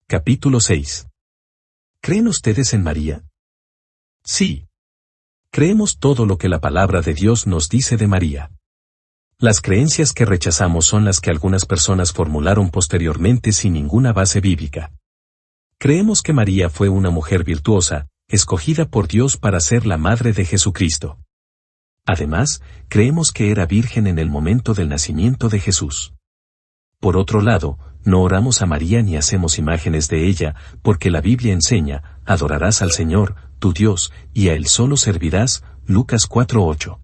Capítulo 6. ¿Creen ustedes en María? Sí. Creemos todo lo que la palabra de Dios nos dice de María. Las creencias que rechazamos son las que algunas personas formularon posteriormente sin ninguna base bíblica. Creemos que María fue una mujer virtuosa, escogida por Dios para ser la madre de Jesucristo. Además, creemos que era virgen en el momento del nacimiento de Jesús. Por otro lado, no oramos a María ni hacemos imágenes de ella, porque la Biblia enseña, adorarás al Señor, tu Dios, y a Él solo servirás, Lucas 4:8.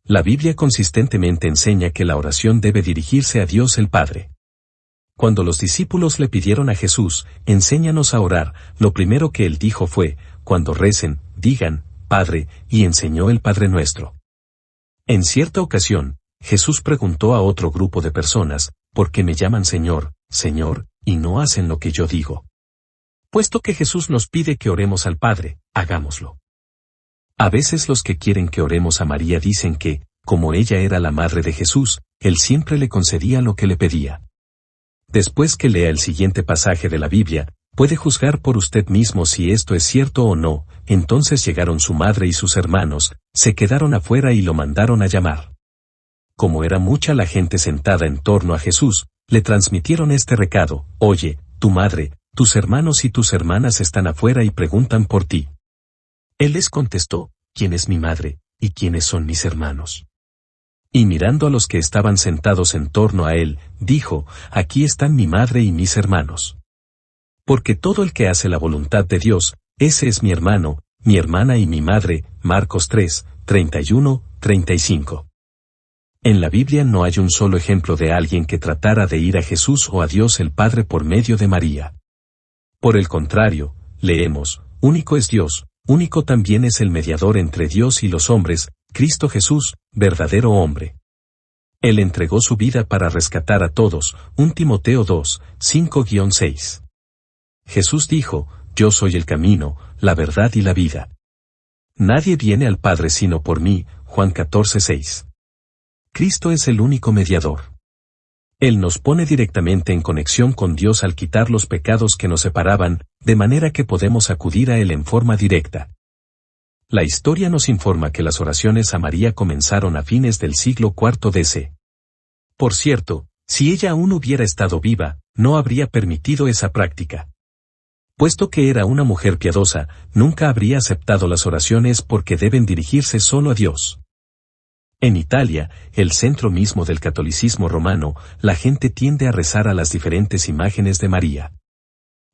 La Biblia consistentemente enseña que la oración debe dirigirse a Dios el Padre. Cuando los discípulos le pidieron a Jesús, enséñanos a orar, lo primero que Él dijo fue, cuando recen, digan, Padre, y enseñó el Padre Nuestro. En cierta ocasión, Jesús preguntó a otro grupo de personas, ¿por qué me llaman Señor, Señor, y no hacen lo que yo digo? Puesto que Jesús nos pide que oremos al Padre, hagámoslo. A veces los que quieren que oremos a María dicen que, como ella era la madre de Jesús, Él siempre le concedía lo que le pedía. Después que lea el siguiente pasaje de la Biblia, puede juzgar por usted mismo si esto es cierto o no. Entonces llegaron su madre y sus hermanos, se quedaron afuera y lo mandaron a llamar. Como era mucha la gente sentada en torno a Jesús, le transmitieron este recado, oye, tu madre, tus hermanos y tus hermanas están afuera y preguntan por ti. Él les contestó, ¿quién es mi madre, y quiénes son mis hermanos? Y mirando a los que estaban sentados en torno a él, dijo, aquí están mi madre y mis hermanos. Porque todo el que hace la voluntad de Dios, ese es mi hermano, mi hermana y mi madre, Marcos 3, 31, 35. En la Biblia no hay un solo ejemplo de alguien que tratara de ir a Jesús o a Dios el Padre por medio de María. Por el contrario, leemos, único es Dios, único también es el mediador entre Dios y los hombres, Cristo Jesús, verdadero hombre. Él entregó su vida para rescatar a todos, 1 Timoteo 2, 5-6. Jesús dijo, yo soy el camino, la verdad y la vida. Nadie viene al Padre sino por mí, Juan 14:6. Cristo es el único mediador. Él nos pone directamente en conexión con Dios al quitar los pecados que nos separaban, de manera que podemos acudir a Él en forma directa. La historia nos informa que las oraciones a María comenzaron a fines del siglo IV DC. Por cierto, si ella aún hubiera estado viva, no habría permitido esa práctica. Puesto que era una mujer piadosa, nunca habría aceptado las oraciones porque deben dirigirse solo a Dios. En Italia, el centro mismo del catolicismo romano, la gente tiende a rezar a las diferentes imágenes de María.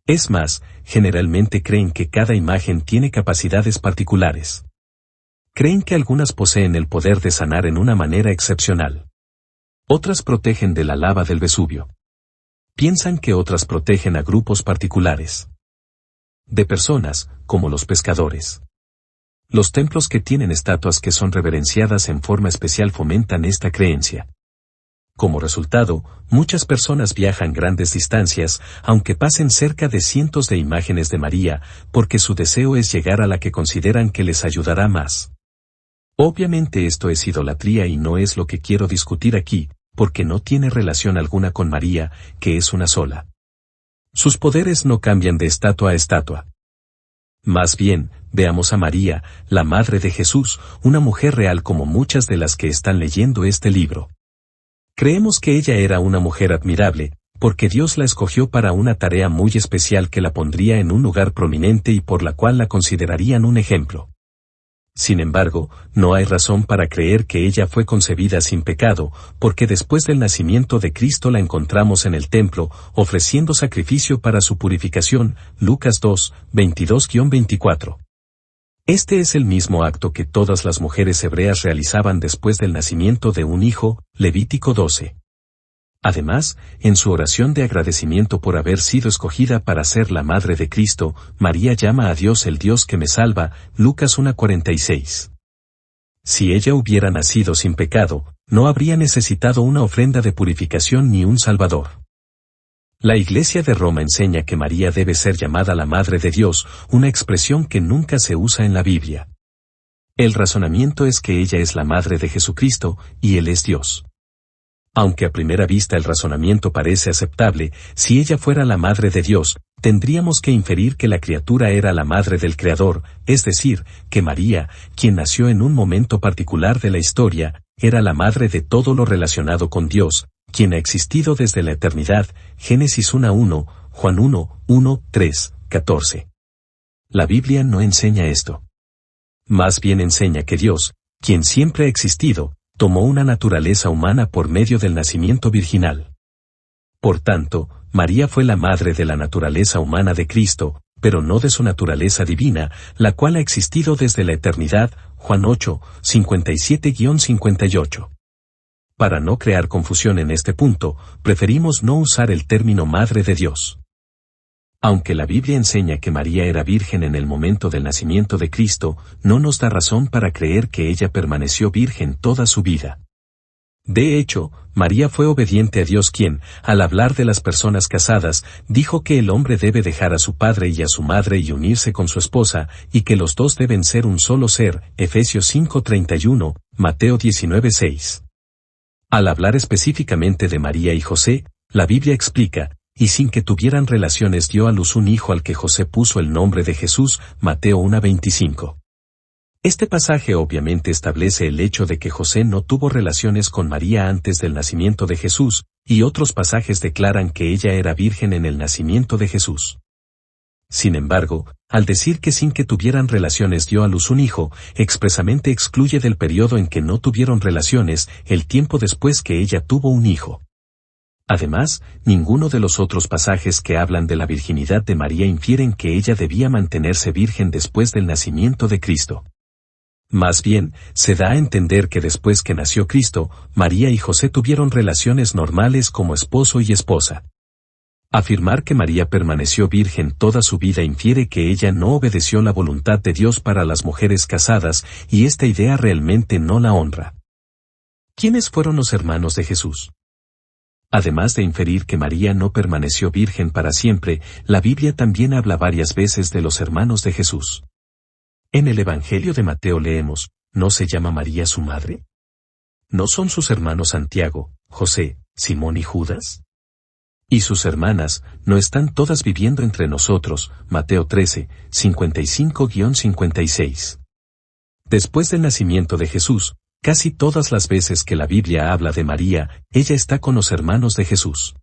Es más, generalmente creen que cada imagen tiene capacidades particulares. Creen que algunas poseen el poder de sanar en una manera excepcional. Otras protegen de la lava del Vesubio. Piensan que otras protegen a grupos particulares de personas, como los pescadores. Los templos que tienen estatuas que son reverenciadas en forma especial fomentan esta creencia. Como resultado, muchas personas viajan grandes distancias, aunque pasen cerca de cientos de imágenes de María, porque su deseo es llegar a la que consideran que les ayudará más. Obviamente esto es idolatría y no es lo que quiero discutir aquí, porque no tiene relación alguna con María, que es una sola. Sus poderes no cambian de estatua a estatua. Más bien, veamos a María, la madre de Jesús, una mujer real como muchas de las que están leyendo este libro. Creemos que ella era una mujer admirable, porque Dios la escogió para una tarea muy especial que la pondría en un lugar prominente y por la cual la considerarían un ejemplo. Sin embargo, no hay razón para creer que ella fue concebida sin pecado, porque después del nacimiento de Cristo la encontramos en el templo, ofreciendo sacrificio para su purificación, Lucas 2, 22-24. Este es el mismo acto que todas las mujeres hebreas realizaban después del nacimiento de un hijo, Levítico 12. Además, en su oración de agradecimiento por haber sido escogida para ser la madre de Cristo, María llama a Dios el Dios que me salva, Lucas 1:46. Si ella hubiera nacido sin pecado, no habría necesitado una ofrenda de purificación ni un Salvador. La Iglesia de Roma enseña que María debe ser llamada la Madre de Dios, una expresión que nunca se usa en la Biblia. El razonamiento es que ella es la Madre de Jesucristo, y Él es Dios. Aunque a primera vista el razonamiento parece aceptable, si ella fuera la Madre de Dios, tendríamos que inferir que la criatura era la madre del Creador, es decir, que María, quien nació en un momento particular de la historia, era la madre de todo lo relacionado con Dios, quien ha existido desde la eternidad. Génesis 1:1, Juan 1:1, 3, 14. La Biblia no enseña esto. Más bien enseña que Dios, quien siempre ha existido, tomó una naturaleza humana por medio del nacimiento virginal. Por tanto, María fue la madre de la naturaleza humana de Cristo, pero no de su naturaleza divina, la cual ha existido desde la eternidad. Juan 8, 57-58. Para no crear confusión en este punto, preferimos no usar el término Madre de Dios. Aunque la Biblia enseña que María era virgen en el momento del nacimiento de Cristo, no nos da razón para creer que ella permaneció virgen toda su vida. De hecho, María fue obediente a Dios quien, al hablar de las personas casadas, dijo que el hombre debe dejar a su padre y a su madre y unirse con su esposa, y que los dos deben ser un solo ser. Efesios 5:31, Mateo 19:6. Al hablar específicamente de María y José, la Biblia explica, y sin que tuvieran relaciones dio a luz un hijo al que José puso el nombre de Jesús. Mateo 1:25. Este pasaje obviamente establece el hecho de que José no tuvo relaciones con María antes del nacimiento de Jesús, y otros pasajes declaran que ella era virgen en el nacimiento de Jesús. Sin embargo, al decir que sin que tuvieran relaciones dio a luz un hijo, expresamente excluye del periodo en que no tuvieron relaciones, el tiempo después que ella tuvo un hijo. Además, ninguno de los otros pasajes que hablan de la virginidad de María infieren que ella debía mantenerse virgen después del nacimiento de Cristo. Más bien, se da a entender que después que nació Cristo, María y José tuvieron relaciones normales como esposo y esposa. Afirmar que María permaneció virgen toda su vida infiere que ella no obedeció la voluntad de Dios para las mujeres casadas, y esta idea realmente no la honra. ¿Quiénes fueron los hermanos de Jesús? Además de inferir que María no permaneció virgen para siempre, la Biblia también habla varias veces de los hermanos de Jesús. En el Evangelio de Mateo leemos, ¿no se llama María su madre? ¿No son sus hermanos Santiago, José, Simón y Judas? ¿Y sus hermanas, no están todas viviendo entre nosotros? Mateo 13, 55-56. Después del nacimiento de Jesús, casi todas las veces que la Biblia habla de María, ella está con los hermanos de Jesús.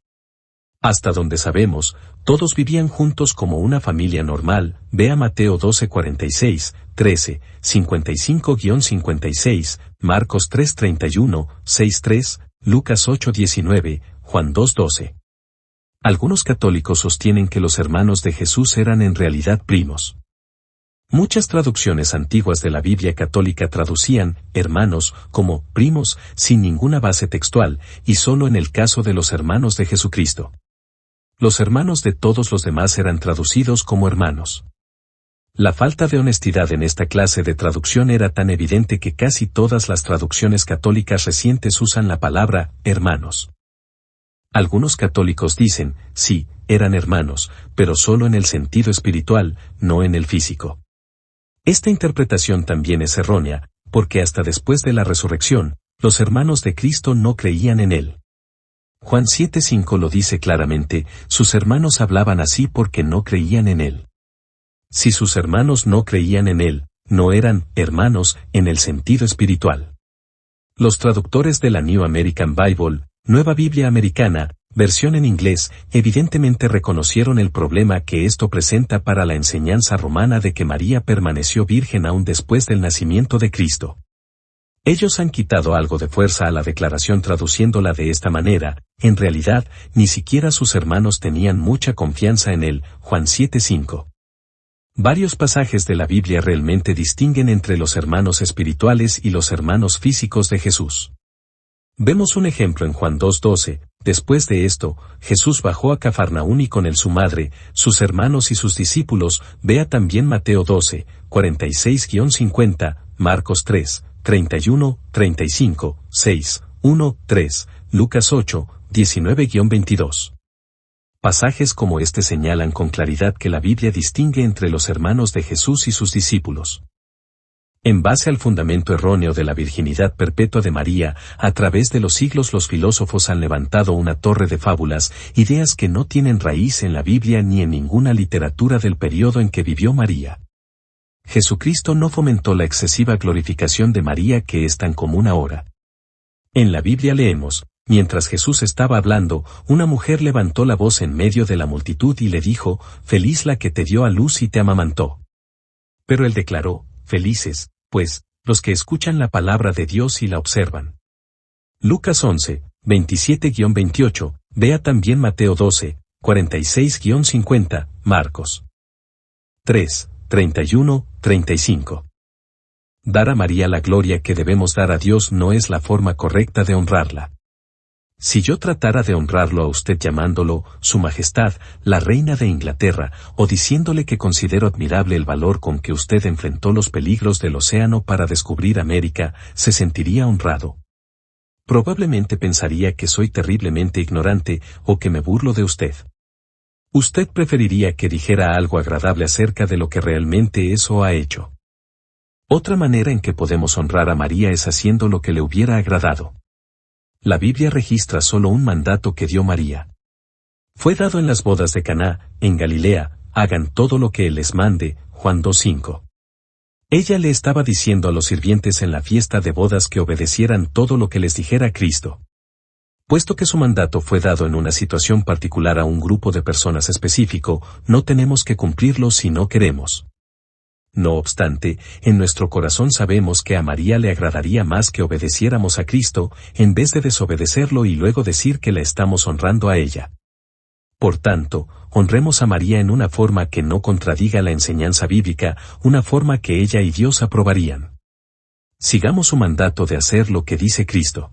Hasta donde sabemos, todos vivían juntos como una familia normal. Vea Mateo 12:46, 13, 55-56, Marcos 3:31, 6:3, Lucas 8:19, Juan 2:12. Algunos católicos sostienen que los hermanos de Jesús eran en realidad primos. Muchas traducciones antiguas de la Biblia católica traducían hermanos como primos sin ninguna base textual, y solo en el caso de los hermanos de Jesucristo. Los hermanos de todos los demás eran traducidos como hermanos. La falta de honestidad en esta clase de traducción era tan evidente que casi todas las traducciones católicas recientes usan la palabra hermanos. Algunos católicos dicen, sí, eran hermanos, pero solo en el sentido espiritual, no en el físico. Esta interpretación también es errónea, porque hasta después de la resurrección, los hermanos de Cristo no creían en él. Juan 7:5 lo dice claramente, sus hermanos hablaban así porque no creían en él. Si sus hermanos no creían en él, no eran hermanos en el sentido espiritual. Los traductores de la New American Bible, Nueva Biblia Americana, versión en inglés, evidentemente reconocieron el problema que esto presenta para la enseñanza romana de que María permaneció virgen aún después del nacimiento de Cristo. Ellos han quitado algo de fuerza a la declaración traduciéndola de esta manera. En realidad, ni siquiera sus hermanos tenían mucha confianza en él. Juan 7:5. Varios pasajes de la Biblia realmente distinguen entre los hermanos espirituales y los hermanos físicos de Jesús. Vemos un ejemplo en Juan 2:12. Después de esto, Jesús bajó a Cafarnaún y con él su madre, sus hermanos y sus discípulos. Vea también Mateo 12, 46-50, Marcos 3, 31, 35, 6, 1, 3, Lucas 8, 19-22. Pasajes como este señalan con claridad que la Biblia distingue entre los hermanos de Jesús y sus discípulos. En base al fundamento erróneo de la virginidad perpetua de María, a través de los siglos los filósofos han levantado una torre de fábulas, ideas que no tienen raíz en la Biblia ni en ninguna literatura del periodo en que vivió María. Jesucristo no fomentó la excesiva glorificación de María que es tan común ahora. En la Biblia leemos: mientras Jesús estaba hablando, una mujer levantó la voz en medio de la multitud y le dijo: feliz la que te dio a luz y te amamantó. Pero él declaró: felices, pues, los que escuchan la palabra de Dios y la observan. Lucas 11, 27-28, vea también Mateo 12, 46-50, Marcos 3, 31-35. Dar a María la gloria que debemos dar a Dios no es la forma correcta de honrarla. Si yo tratara de honrarlo a usted llamándolo Su Majestad, la Reina de Inglaterra, o diciéndole que considero admirable el valor con que usted enfrentó los peligros del océano para descubrir América, se sentiría honrado. Probablemente pensaría que soy terriblemente ignorante o que me burlo de usted. Usted preferiría que dijera algo agradable acerca de lo que realmente es o ha hecho. Otra manera en que podemos honrar a María es haciendo lo que le hubiera agradado. La Biblia registra solo un mandato que dio María. Fue dado en las bodas de Caná, en Galilea: hagan todo lo que Él les mande, Juan 2:5. Ella le estaba diciendo a los sirvientes en la fiesta de bodas que obedecieran todo lo que les dijera Cristo. Puesto que su mandato fue dado en una situación particular a un grupo de personas específico, no tenemos que cumplirlo si no queremos. No obstante, en nuestro corazón sabemos que a María le agradaría más que obedeciéramos a Cristo, en vez de desobedecerlo y luego decir que la estamos honrando a ella. Por tanto, honremos a María en una forma que no contradiga la enseñanza bíblica, una forma que ella y Dios aprobarían. Sigamos su mandato de hacer lo que dice Cristo.